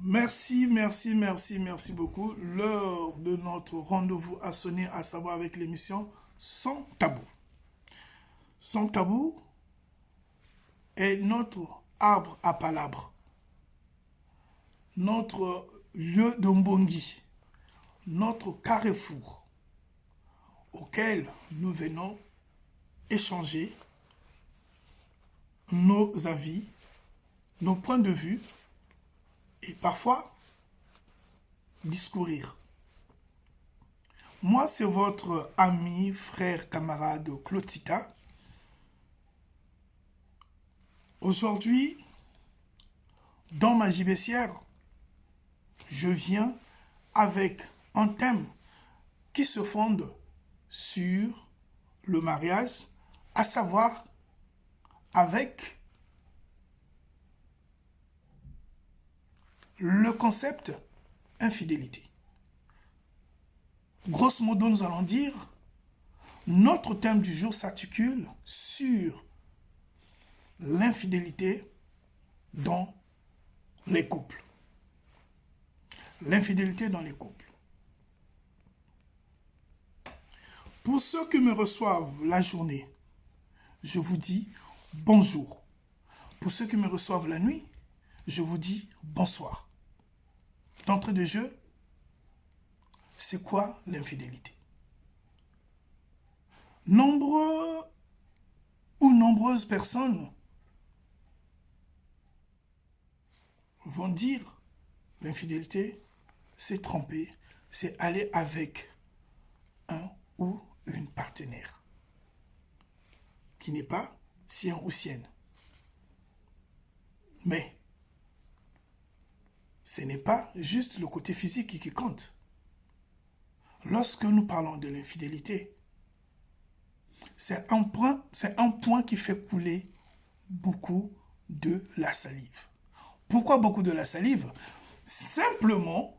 Merci beaucoup. L'heure de notre rendez-vous a sonné, à savoir avec l'émission Sans Tabou. Sans Tabou est notre arbre à palabres, notre lieu de mbongi, notre carrefour auquel nous venons échanger nos avis, nos points de vue et parfois discourir. Moi, c'est votre ami, frère, camarade Clotita. Aujourd'hui, dans ma gibecière, je viens avec un thème qui se fonde sur le mariage, à savoir avec le concept infidélité. Grosso modo, nous allons dire, notre thème du jour s'articule sur l'infidélité dans les couples. L'infidélité dans les couples. Pour ceux qui me reçoivent la journée, je vous dis bonjour. Pour ceux qui me reçoivent la nuit, je vous dis bonsoir. D'entrée de jeu, c'est quoi l'infidélité? Nombreux ou nombreuses personnes vont dire l'infidélité, c'est tromper, c'est aller avec un ou une partenaire qui n'est pas sien ou sienne. Mais ce n'est pas juste le côté physique qui compte. Lorsque nous parlons de l'infidélité, c'est un point qui fait couler beaucoup de la salive. Pourquoi beaucoup de la salive? Simplement,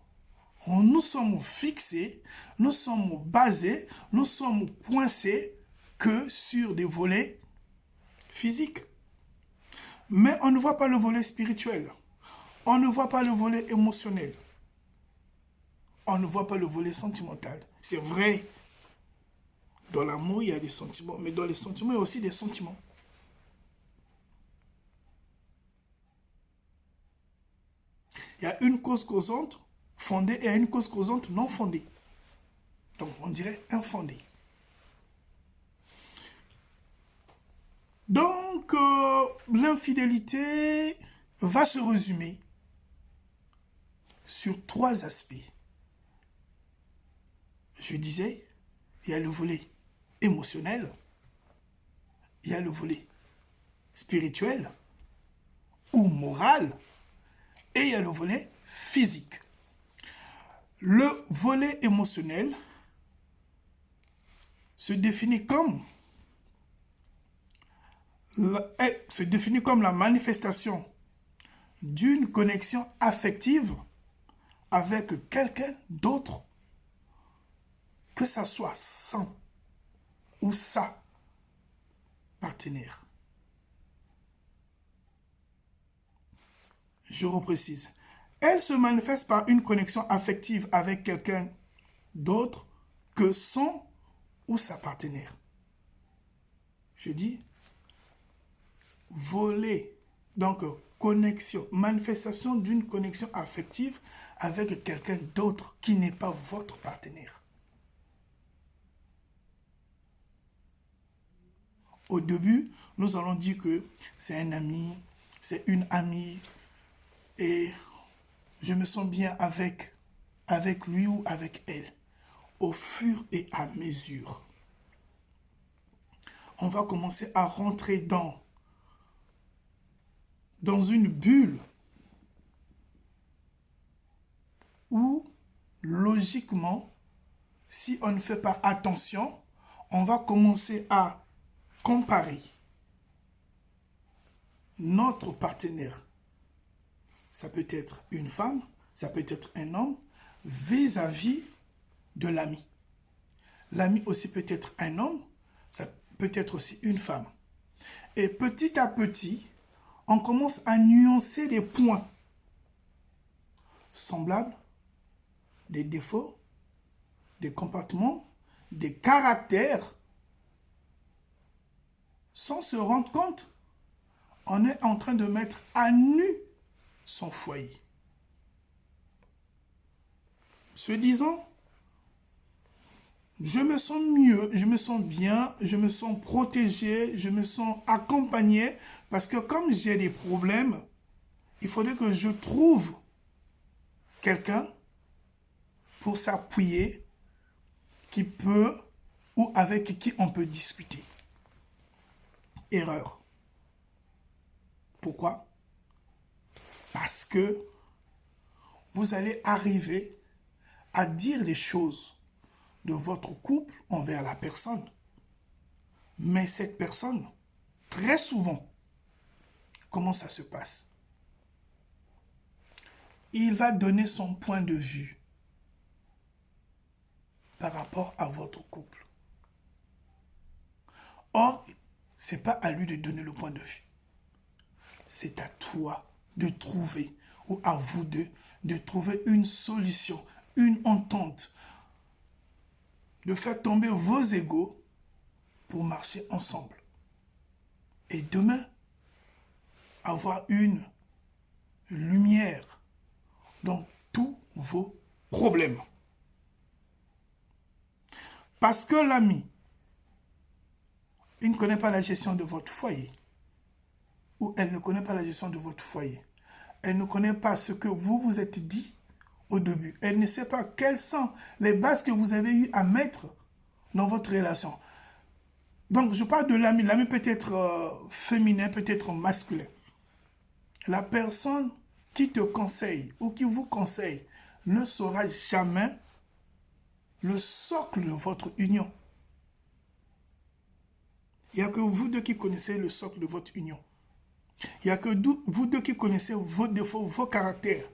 nous sommes fixés, nous sommes basés, nous sommes coincés que sur des volets physiques. Mais on ne voit pas le volet spirituel. On ne voit pas le volet émotionnel. On ne voit pas le volet sentimental. C'est vrai, dans l'amour, il y a des sentiments, mais dans les sentiments, il y a aussi des sentiments. Il y a une cause causante fondée et une cause causante non fondée. Donc, on dirait infondée. Donc, l'infidélité va se résumer sur 3 aspects. Je disais, il y a le volet émotionnel, il y a le volet spirituel ou moral, et il y a le volet physique. Le volet émotionnel se définit comme la manifestation d'une connexion affective avec quelqu'un d'autre, que ça soit son ou sa partenaire. Je reprécise. Elle se manifeste par une connexion affective avec quelqu'un d'autre que son ou sa partenaire. Je dis voler, donc connexion, manifestation d'une connexion affective avec quelqu'un d'autre qui n'est pas votre partenaire. Au début, nous allons dire que c'est un ami, c'est une amie, et je me sens bien avec lui ou avec elle. Au fur et à mesure, on va commencer à rentrer dans une bulle où, logiquement, si on ne fait pas attention, on va commencer à comparer notre partenaire. Ça peut être une femme, ça peut être un homme, vis-à-vis de l'ami. L'ami aussi peut être un homme, ça peut être aussi une femme. Et petit à petit, on commence à nuancer les points semblables, des défauts, des comportements, des caractères. Sans se rendre compte, on est en train de mettre à nu son foyer. Se disant, je me sens mieux, je me sens bien, je me sens protégé, je me sens accompagné, parce que comme j'ai des problèmes, il faudrait que je trouve quelqu'un pour s'appuyer, qui peut ou avec qui on peut discuter. Erreur. Pourquoi? Parce que vous allez arriver à dire des choses de votre couple envers la personne. Mais cette personne, très souvent, comment ça se passe? Il va donner son point de vue par rapport à votre couple. Or, ce n'est pas à lui de donner le point de vue. C'est à toi de trouver, ou à vous deux, de trouver une solution, une entente, de faire tomber vos égos pour marcher ensemble. Et demain, avoir une lumière dans tous vos problèmes. Parce que l'ami, il ne connaît pas la gestion de votre foyer, ou elle ne connaît pas la gestion de votre foyer. Elle ne connaît pas ce que vous vous êtes dit au début. Elle ne sait pas quelles sont les bases que vous avez eu à mettre dans votre relation. Donc, je parle de l'ami. L'ami peut être féminin, peut être masculin. La personne qui te conseille ou qui vous conseille ne saura jamais le socle de votre union. Il n'y a que vous deux qui connaissez le socle de votre union. Il n'y a que vous deux qui connaissez vos défauts, vos caractères.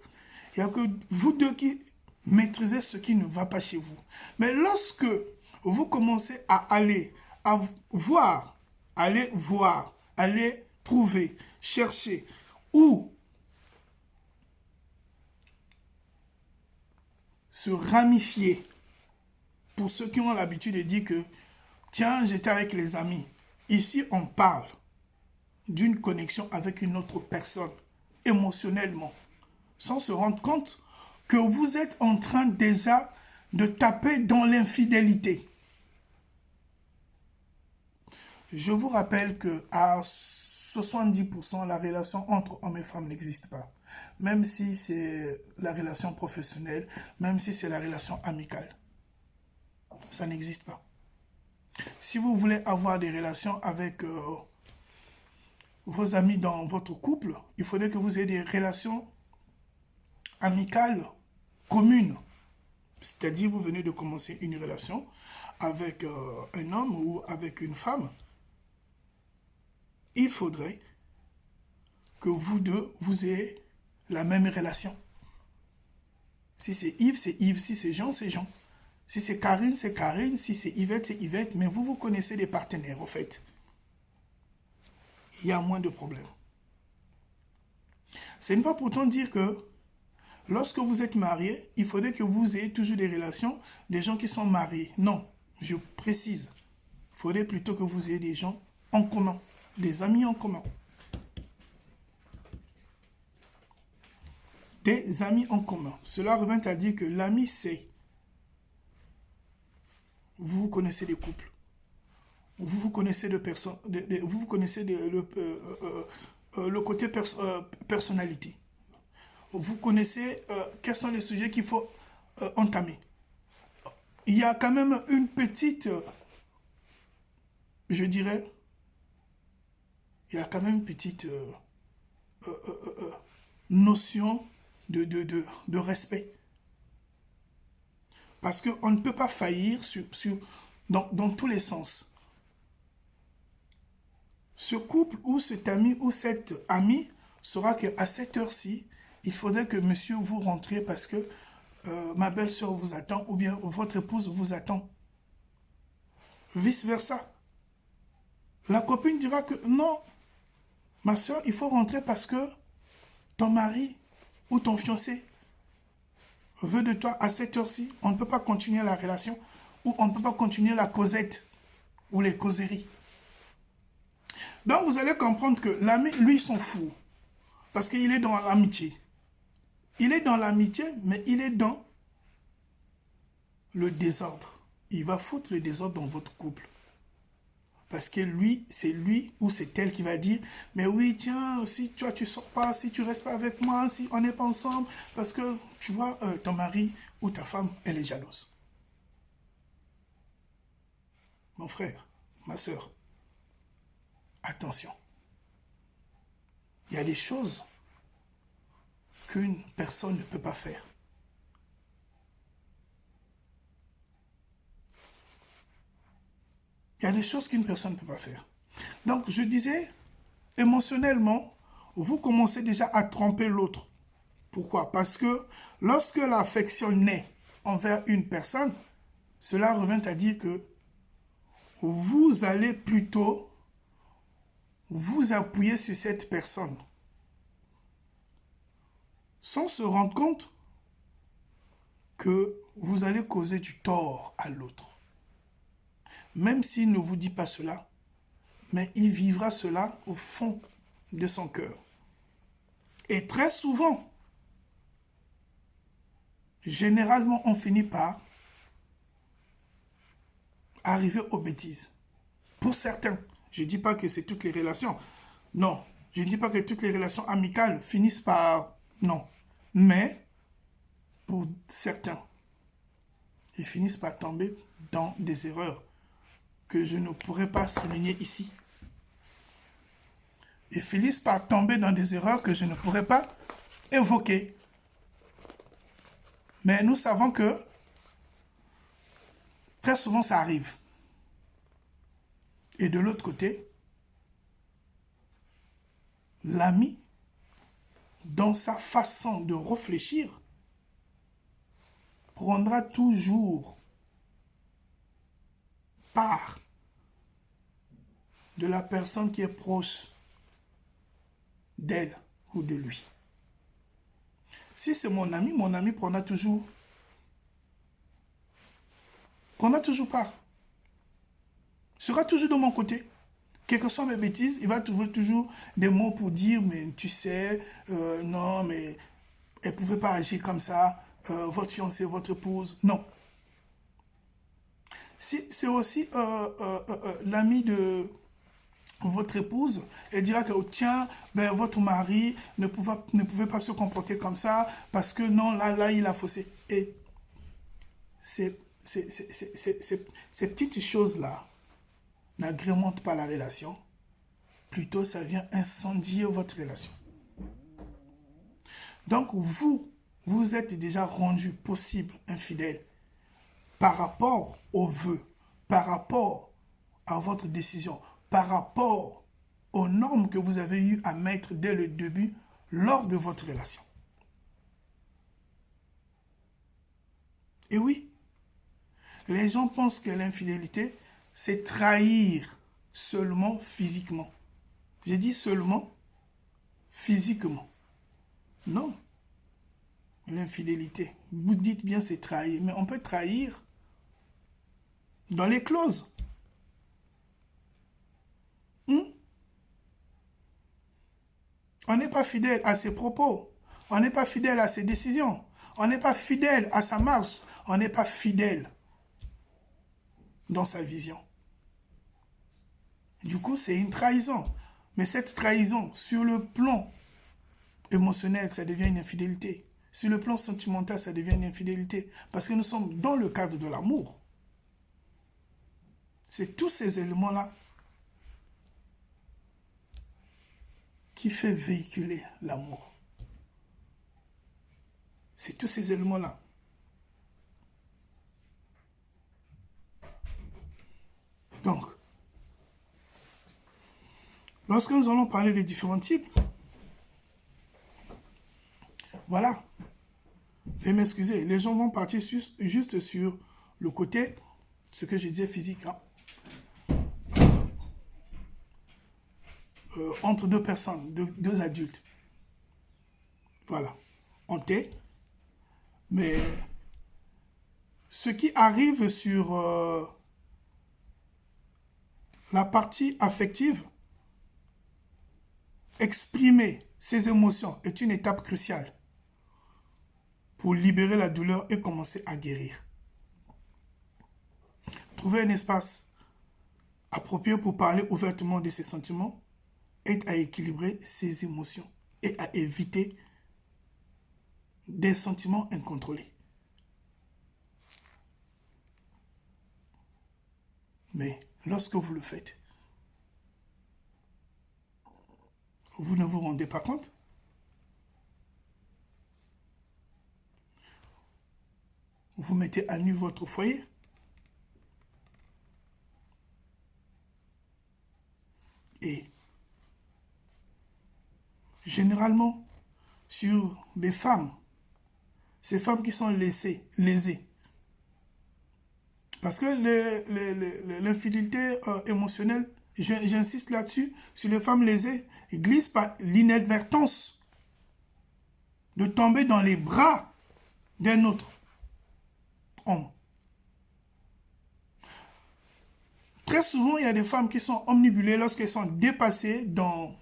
Il n'y a que vous deux qui maîtrisez ce qui ne va pas chez vous. Mais lorsque vous commencez à aller voir, aller trouver, chercher, ou se ramifier, pour ceux qui ont l'habitude de dire que, tiens, j'étais avec les amis. Ici, on parle d'une connexion avec une autre personne, émotionnellement, sans se rendre compte que vous êtes en train déjà de taper dans l'infidélité. Je vous rappelle qu'à 70%, la relation entre hommes et femmes n'existe pas. Même si c'est la relation professionnelle, même si c'est la relation amicale. Ça n'existe pas. Si vous voulez avoir des relations avec vos amis dans votre couple, il faudrait que vous ayez des relations amicales communes. C'est-à-dire, vous venez de commencer une relation avec un homme ou avec une femme. Il faudrait que vous deux, vous ayez la même relation. Si c'est Yves, c'est Yves. Si c'est Jean, c'est Jean. Si c'est Karine, c'est Karine. Si c'est Yvette, c'est Yvette. Mais vous connaissez des partenaires, au fait. Il y a moins de problèmes. Ce n'est pas pourtant dire que lorsque vous êtes marié, il faudrait que vous ayez toujours des relations des gens qui sont mariés. Non, je précise. Il faudrait plutôt que vous ayez des gens en commun, des amis en commun. Des amis en commun. Cela revient à dire que l'ami, c'est vous connaissez des couples. Vous connaissez de personnes, vous connaissez le côté personnalité. Vous connaissez quels sont les sujets qu'il faut entamer. Il y a quand même une petite, je dirais, il y a quand même une petite notion de respect. Parce qu'on ne peut pas faillir dans tous les sens. Ce couple ou cet ami ou cette amie saura qu'à cette heure-ci, il faudrait que monsieur vous rentriez parce que ma belle-sœur vous attend ou bien votre épouse vous attend. Vice-versa. La copine dira que non, ma soeur, il faut rentrer parce que ton mari ou ton fiancé veut de toi à cette heure-ci, on ne peut pas continuer la relation ou on ne peut pas continuer la causette ou les causeries. Donc vous allez comprendre que l'ami, lui, s'en fout. Parce qu'il est dans l'amitié. Il est dans l'amitié, mais il est dans le désordre. Il va foutre le désordre dans votre couple. Parce que lui, c'est lui ou c'est elle qui va dire, mais oui, tiens, si toi tu sors pas, si tu restes pas avec moi, si on n'est pas ensemble, parce que tu vois, ton mari ou ta femme, elle est jalouse. Mon frère, ma soeur, attention. Il y a des choses qu'une personne ne peut pas faire. Il y a des choses qu'une personne ne peut pas faire. Donc, je disais, émotionnellement, vous commencez déjà à tromper l'autre. Pourquoi? Parce que lorsque l'affection naît envers une personne, cela revient à dire que vous allez plutôt vous appuyer sur cette personne sans se rendre compte que vous allez causer du tort à l'autre. Même s'il ne vous dit pas cela, mais il vivra cela au fond de son cœur. Et très souvent, généralement, on finit par arriver aux bêtises. Pour certains, je ne dis pas que c'est toutes les relations. Non, je ne dis pas que toutes les relations amicales finissent par... Non. Mais, pour certains, ils finissent par tomber dans des erreurs que je ne pourrais pas souligner ici. Ils finissent par tomber dans des erreurs que je ne pourrais pas évoquer. Mais nous savons que très souvent ça arrive. Et de l'autre côté, l'ami, dans sa façon de réfléchir, prendra toujours part de la personne qui est proche d'elle ou de lui. Si c'est mon ami prendra toujours part. Sera toujours de mon côté. Quelles que soient mes bêtises, il va trouver toujours des mots pour dire, mais tu sais, non, mais elle ne pouvait pas agir comme ça, votre fiancée, votre épouse, non. Si c'est aussi l'ami de votre épouse, elle dira que, oh, tiens, ben, votre mari ne pouvait pas se comporter comme ça, parce que non, là, il a faussé. Et ces petites choses-là n'agrémentent pas la relation, plutôt ça vient incendier votre relation. Donc vous êtes déjà rendu possible infidèle par rapport aux vœux, par rapport à votre décision, par rapport aux normes que vous avez eu à mettre dès le début lors de votre relation. Et oui, les gens pensent que l'infidélité, c'est trahir seulement physiquement. J'ai dit seulement physiquement. Non. L'infidélité, vous dites bien c'est trahir, mais on peut trahir dans les clauses. On n'est pas fidèle à ses propos. On n'est pas fidèle à ses décisions. On n'est pas fidèle à sa marche. On n'est pas fidèle dans sa vision. Du coup, c'est une trahison. Mais cette trahison, sur le plan émotionnel, ça devient une infidélité. Sur le plan sentimental, ça devient une infidélité. Parce que nous sommes dans le cadre de l'amour. C'est tous ces éléments-là qui fait véhiculer l'amour. C'est tous ces éléments-là. Donc, lorsque nous allons parler de différents types, voilà. Veuillez m'excuser, les gens vont partir juste sur le côté, ce que je disais physique, hein. Entre deux personnes, deux adultes. Voilà. On t'est, Mais ce qui arrive sur la partie affective, exprimer ses émotions est une étape cruciale pour libérer la douleur et commencer à guérir. Trouver un espace approprié pour parler ouvertement de ses sentiments aide à équilibrer ses émotions et à éviter des sentiments incontrôlés. Mais lorsque vous le faites, vous ne vous rendez pas compte? Vous mettez à nu votre foyer. Et généralement, sur les femmes, ces femmes qui sont lésées, parce que l'infidélité émotionnelle, j'insiste là-dessus, sur les femmes lésées, glissent par l'inadvertance de tomber dans les bras d'un autre homme. Très souvent, il y a des femmes qui sont omnibulées lorsqu'elles sont dépassées dans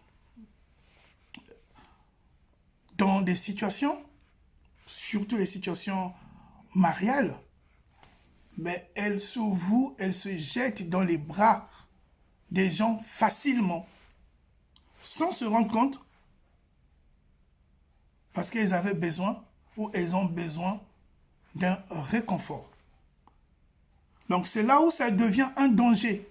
des situations, surtout les situations mariales, mais elles se vouent, elles se jettent dans les bras des gens facilement, sans se rendre compte, parce qu'elles avaient besoin ou elles ont besoin d'un réconfort. Donc c'est là où ça devient un danger.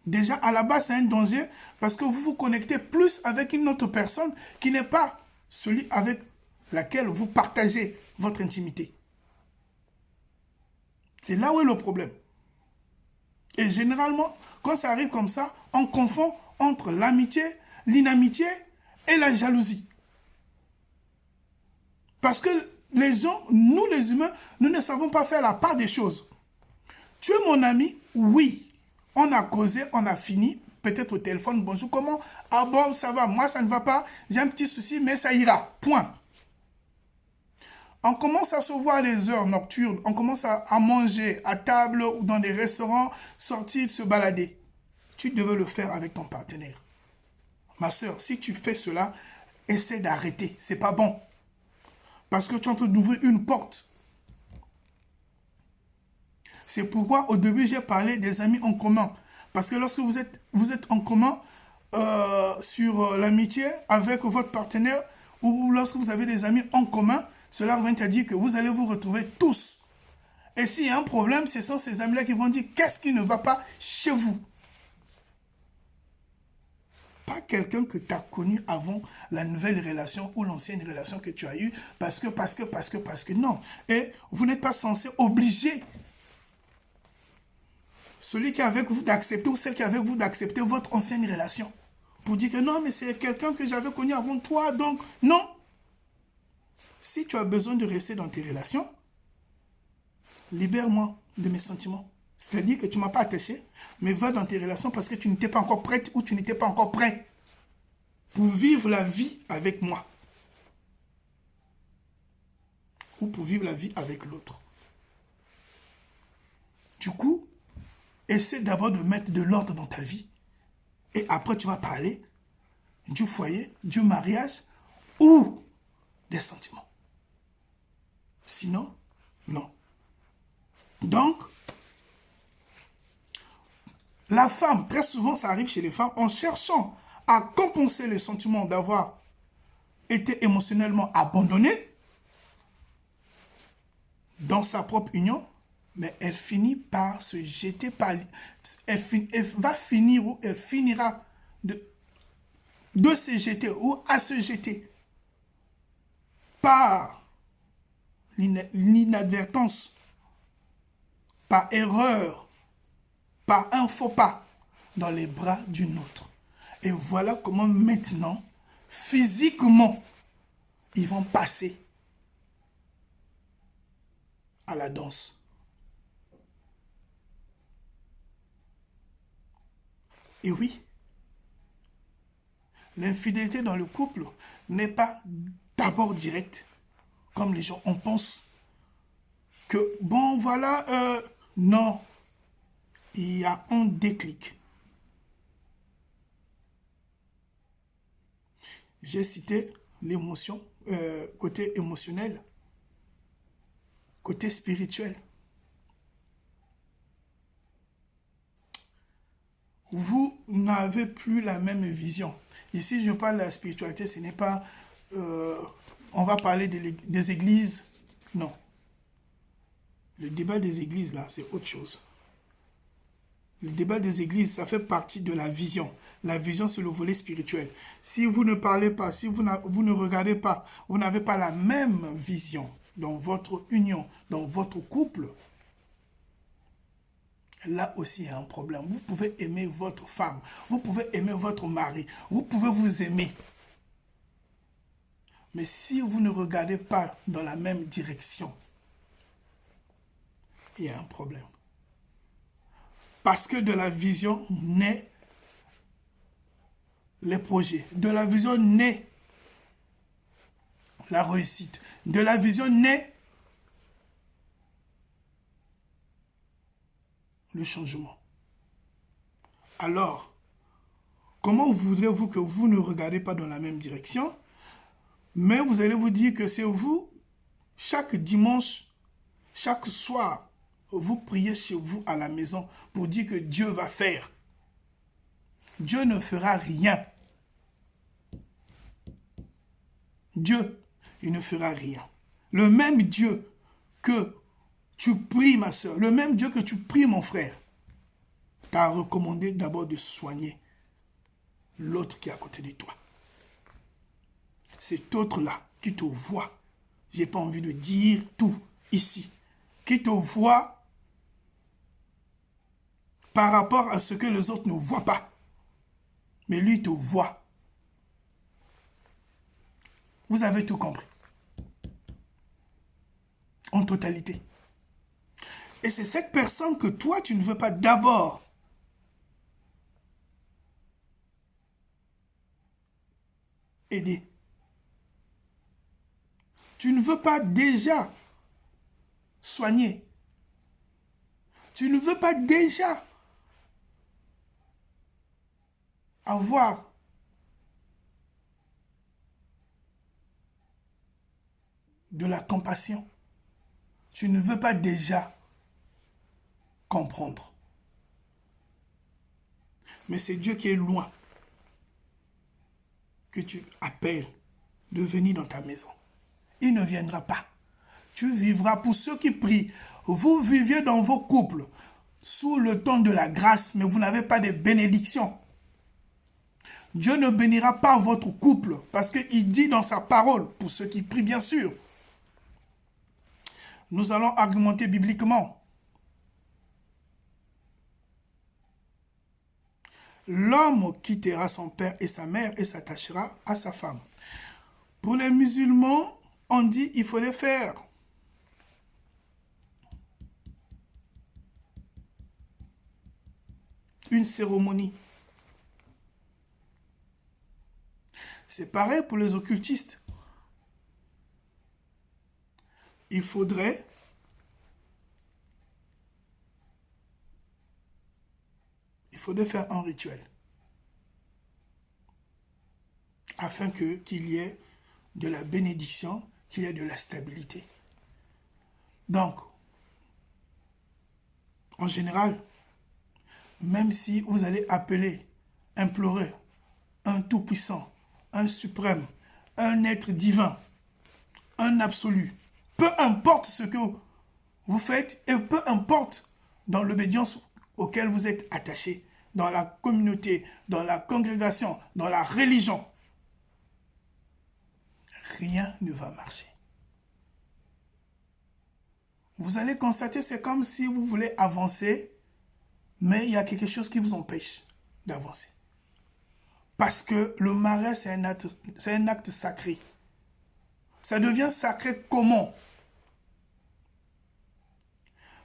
Déjà à la base c'est un danger parce que vous vous connectez plus avec une autre personne qui n'est pas celui avec laquelle vous partagez votre intimité. C'est là où est le problème. Et généralement, quand ça arrive comme ça, on confond entre l'amitié, l'inamitié et la jalousie. Parce que les gens, nous les humains, nous ne savons pas faire la part des choses. Tu es mon ami? Oui. On a causé, on a fini, peut-être au téléphone, bonjour, comment? Ah bon, ça va, moi ça ne va pas, j'ai un petit souci, mais ça ira, point. On commence à se voir les heures nocturnes, on commence à manger à table ou dans des restaurants, sortir, se balader. Tu devais le faire avec ton partenaire. Ma soeur, si tu fais cela, essaie d'arrêter, c'est pas bon. Parce que tu es en train d'ouvrir une porte. C'est pourquoi au début j'ai parlé des amis en commun. Parce que lorsque vous êtes en commun sur l'amitié avec votre partenaire ou lorsque vous avez des amis en commun, cela revient à dire que vous allez vous retrouver tous. Et s'il y a un problème, ce sont ces amis-là qui vont dire qu'est-ce qui ne va pas chez vous. Pas quelqu'un que tu as connu avant la nouvelle relation ou l'ancienne relation que tu as eue parce que non. Et vous n'êtes pas censé obliger celui qui est avec vous d'accepter ou celle qui est avec vous d'accepter votre ancienne relation. Pour dire que non, mais c'est quelqu'un que j'avais connu avant toi, donc non. Si tu as besoin de rester dans tes relations, libère-moi de mes sentiments. C'est-à-dire que tu ne m'as pas attaché, mais va dans tes relations parce que tu n'étais pas encore prête ou tu n'étais pas encore prêt pour vivre la vie avec moi. Ou pour vivre la vie avec l'autre. Du coup, essaie d'abord de mettre de l'ordre dans ta vie. Et après, tu vas parler du foyer, du mariage ou des sentiments. Sinon, non. Donc, la femme, très souvent, ça arrive chez les femmes, en cherchant à compenser le sentiment d'avoir été émotionnellement abandonnée dans sa propre union, mais elle finit par se jeter par... Elle va finir ou elle finira de se jeter ou à se jeter par l'inadvertance, par erreur, par un faux pas dans les bras d'une autre. Et voilà comment maintenant, physiquement, ils vont passer à la danse. Et oui, l'infidélité dans le couple n'est pas d'abord directe, comme les gens. On pense que, bon, voilà, non. Il y a un déclic. J'ai cité l'émotion, côté émotionnel, côté spirituel. Vous n'avez plus la même vision. Ici, je parle de la spiritualité, ce n'est pas... on va parler des églises. Non. Le débat des églises, là, c'est autre chose. Le débat des églises, ça fait partie de la vision. La vision, c'est le volet spirituel. Si vous ne parlez pas, si vous ne regardez pas, vous n'avez pas la même vision dans votre union, dans votre couple, là aussi, il y a un problème. Vous pouvez aimer votre femme, vous pouvez aimer votre mari, vous pouvez vous aimer. Mais si vous ne regardez pas dans la même direction, il y a un problème. Parce que de la vision naît les projets. De la vision naît la réussite. De la vision naît le changement. Alors, comment voudrez-vous que vous ne regardez pas dans la même direction, mais vous allez vous dire que c'est vous, chaque dimanche, chaque soir, vous priez chez vous à la maison pour dire que Dieu va faire. Dieu ne fera rien. Dieu, il ne fera rien. Le même Dieu que tu pries, ma soeur, le même Dieu que tu pries, mon frère, t'a recommandé d'abord de soigner l'autre qui est à côté de toi. Cet autre-là qui te voit, je n'ai pas envie de dire tout ici, qui te voit par rapport à ce que les autres ne voient pas. Mais lui te voit. Vous avez tout compris. En totalité. Et c'est cette personne que toi, tu ne veux pas d'abord aider. Tu ne veux pas déjà soigner. Tu ne veux pas déjà avoir de la compassion. Tu ne veux pas déjà comprendre. Mais c'est Dieu qui est loin que tu appelles de venir dans ta maison. Il ne viendra pas. Tu vivras, pour ceux qui prient, vous viviez dans vos couples sous le ton de la grâce, mais vous n'avez pas de bénédiction. Dieu ne bénira pas votre couple parce qu'il dit dans sa parole, pour ceux qui prient bien sûr, nous allons argumenter bibliquement. L'homme quittera son père et sa mère et s'attachera à sa femme. Pour les musulmans, on dit qu'il faut les faire. Une cérémonie. C'est pareil pour les occultistes. Il faudrait faire un rituel afin qu'il y ait de la bénédiction, qu'il y ait de la stabilité. Donc, en général, même si vous allez appeler, implorer un tout-puissant, un suprême, un être divin, un absolu, peu importe ce que vous faites et peu importe dans l'obédience auquel vous êtes attaché, dans la communauté, dans la congrégation, dans la religion, rien ne va marcher. Vous allez constater, c'est comme si vous voulez avancer, mais il y a quelque chose qui vous empêche d'avancer. Parce que le mariage, c'est un acte sacré. Ça devient sacré comment?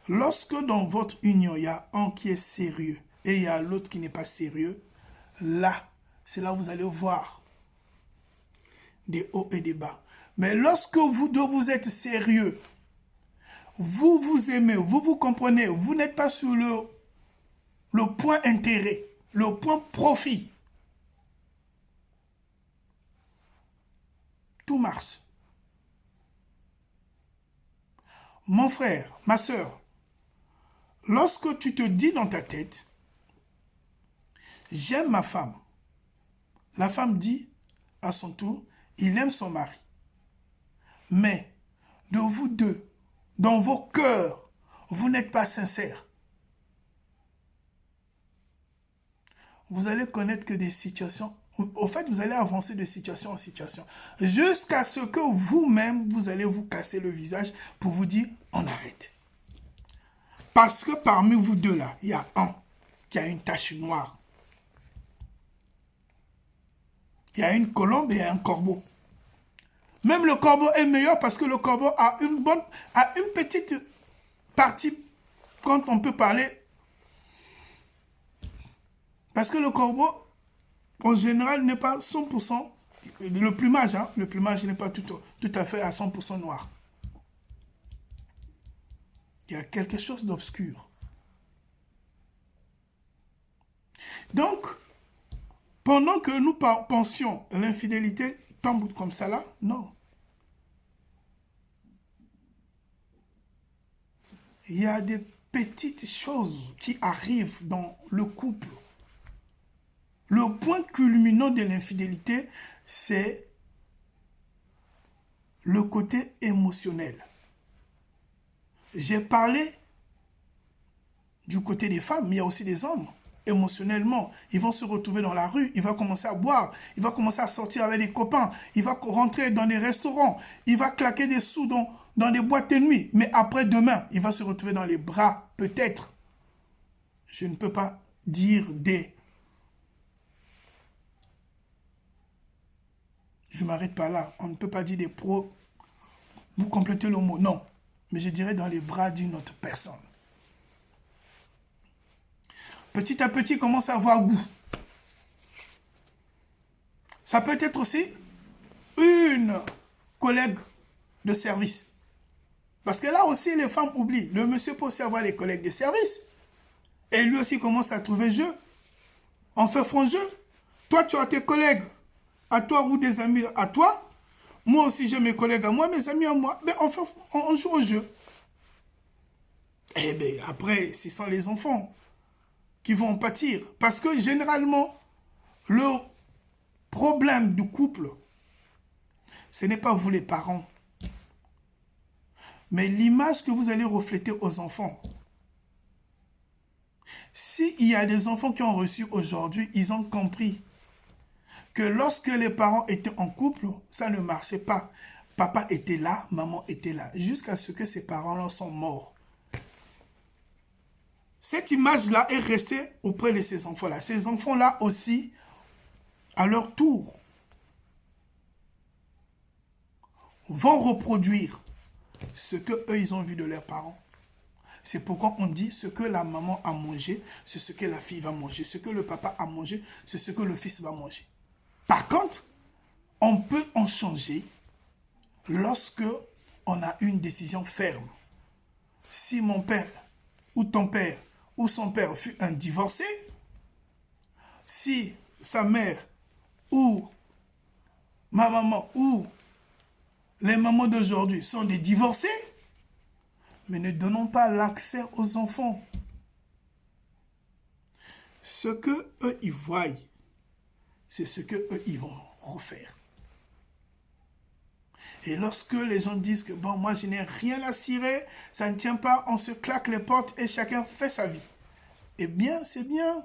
Lorsque dans votre union, il y a un qui est sérieux et il y a l'autre qui n'est pas sérieux, là, c'est là où vous allez voir des hauts et des bas. Mais lorsque vous deux vous êtes sérieux, vous vous aimez, vous vous comprenez, vous n'êtes pas sur le point intérêt, le point profit, tout marche. Mon frère, ma soeur, lorsque tu te dis dans ta tête, j'aime ma femme, la femme dit à son tour, il aime son mari. Mais de vous deux, dans vos cœurs, vous n'êtes pas sincères. Vous allez connaître que des situations, au fait, vous allez avancer de situation en situation, jusqu'à ce que vous-même, vous allez vous casser le visage pour vous dire, on arrête. Parce que parmi vous deux là, il y a un qui a une tache noire. Il y a une colombe et il y a un corbeau. Même le corbeau est meilleur parce que le corbeau a une petite partie quand on peut parler. Parce que le corbeau, en général, n'est pas 100%, le plumage n'est pas tout à fait à 100% noir. Il y a quelque chose d'obscur. Donc, pendant que nous pensions l'infidélité tombe comme ça là, non. Il y a des petites choses qui arrivent dans le couple. Le point culminant de l'infidélité, c'est le côté émotionnel. J'ai parlé du côté des femmes, mais il y a aussi des hommes. Émotionnellement, ils vont se retrouver dans la rue, il va commencer à boire, il va commencer à sortir avec des copains, il va rentrer dans des restaurants, il va claquer des sous dans des boîtes de nuit, mais après demain, il va se retrouver dans les bras, peut-être. Je ne peux pas dire des... Je ne m'arrête pas là, on ne peut pas dire des pros, vous complétez le mot, non, mais je dirais dans les bras d'une autre personne. Petit à petit, commence à avoir goût. Ça peut être aussi une collègue de service. Parce que là aussi, les femmes oublient. Le monsieur peut aussi avoir les collègues de service. Et lui aussi commence à trouver jeu. On fait franc jeu. Toi, tu as tes collègues à toi ou des amis à toi. Moi aussi, j'ai mes collègues à moi, mes amis à moi. Mais on joue au jeu. Et bien, après, ce sont les enfants qui vont en pâtir. Parce que généralement, le problème du couple, ce n'est pas vous les parents, mais l'image que vous allez refléter aux enfants. S'il y a des enfants qui ont reçu aujourd'hui, ils ont compris que lorsque les parents étaient en couple, ça ne marchait pas. Papa était là, maman était là, jusqu'à ce que ces parents-là sont morts. Cette image-là est restée auprès de ces enfants-là. Ces enfants-là aussi, à leur tour, vont reproduire ce qu'eux, ils ont vu de leurs parents. C'est pourquoi on dit ce que la maman a mangé, c'est ce que la fille va manger. Ce que le papa a mangé, c'est ce que le fils va manger. Par contre, on peut en changer lorsque on a une décision ferme. Si mon père ou ton père ou son père fut un divorcé, si sa mère ou ma maman ou les mamans d'aujourd'hui sont des divorcés, mais ne donnons pas l'accès aux enfants. Ce que eux ils voient, c'est ce que eux ils vont refaire. Et lorsque les gens disent que bon, moi je n'ai rien à cirer, ça ne tient pas, on se claque les portes et chacun fait sa vie. Eh bien, c'est bien.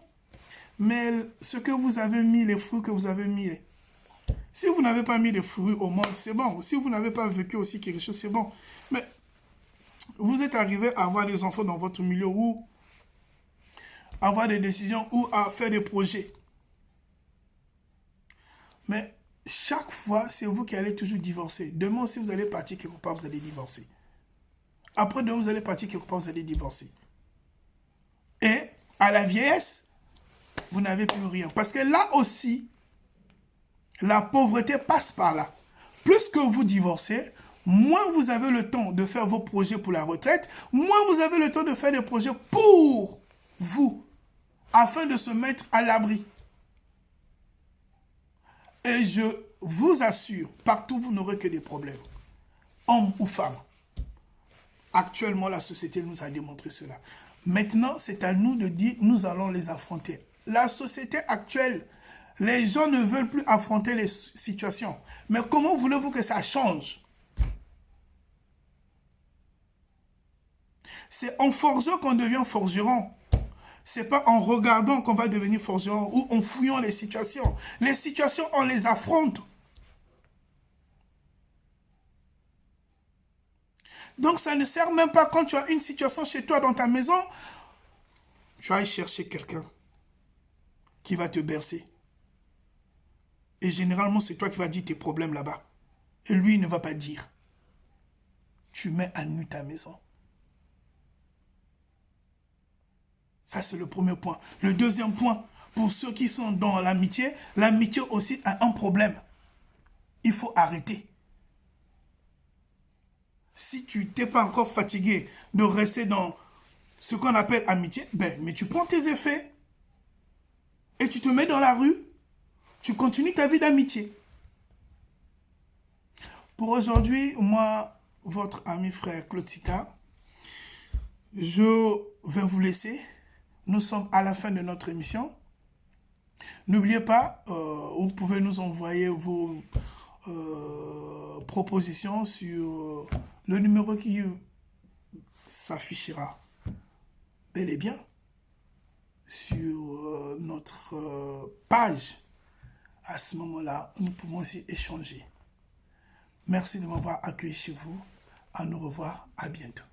Mais ce que vous avez mis, les fruits que vous avez mis, si vous n'avez pas mis les fruits au monde, c'est bon. Si vous n'avez pas vécu aussi quelque chose, c'est bon. Mais vous êtes arrivé à avoir des enfants dans votre milieu ou à avoir des décisions ou à faire des projets. Mais chaque fois, c'est vous qui allez toujours divorcer. Demain aussi, vous allez partir quelque part, vous allez divorcer. Après demain, vous allez partir quelque part, vous allez divorcer. Et à la vieillesse, vous n'avez plus rien. Parce que là aussi, la pauvreté passe par là. plus que vous divorcez, moins vous avez le temps de faire vos projets pour la retraite, moins vous avez le temps de faire des projets pour vous, afin de se mettre à l'abri. Et je vous assure, partout vous n'aurez que des problèmes, hommes ou femmes. Actuellement, la société nous a démontré cela. Maintenant, c'est à nous de dire, nous allons les affronter. La société actuelle, les gens ne veulent plus affronter les situations. Mais comment voulez-vous que ça change? C'est en forgeant qu'on devient forgeron. C'est pas en regardant qu'on va devenir forgeron ou en fouillant les situations. Les situations, on les affronte. Donc, ça ne sert même pas quand tu as une situation chez toi dans ta maison, tu vas aller chercher quelqu'un qui va te bercer. Et généralement, c'est toi qui vas dire tes problèmes là-bas. Et lui, il ne va pas dire. Tu mets à nu ta maison. Ça, c'est le premier point. Le deuxième point, pour ceux qui sont dans l'amitié aussi a un problème. Il faut arrêter. Si tu n'es pas encore fatigué de rester dans ce qu'on appelle amitié, mais tu prends tes effets et tu te mets dans la rue, tu continues ta vie d'amitié. Pour aujourd'hui, moi, votre ami frère Claude Sika, je vais vous laisser. Nous sommes à la fin de notre émission. N'oubliez pas, vous pouvez nous envoyer vos propositions sur le numéro qui s'affichera bel et bien sur notre page. À ce moment-là, nous pouvons aussi échanger. Merci de m'avoir accueilli chez vous. À nous revoir. À bientôt.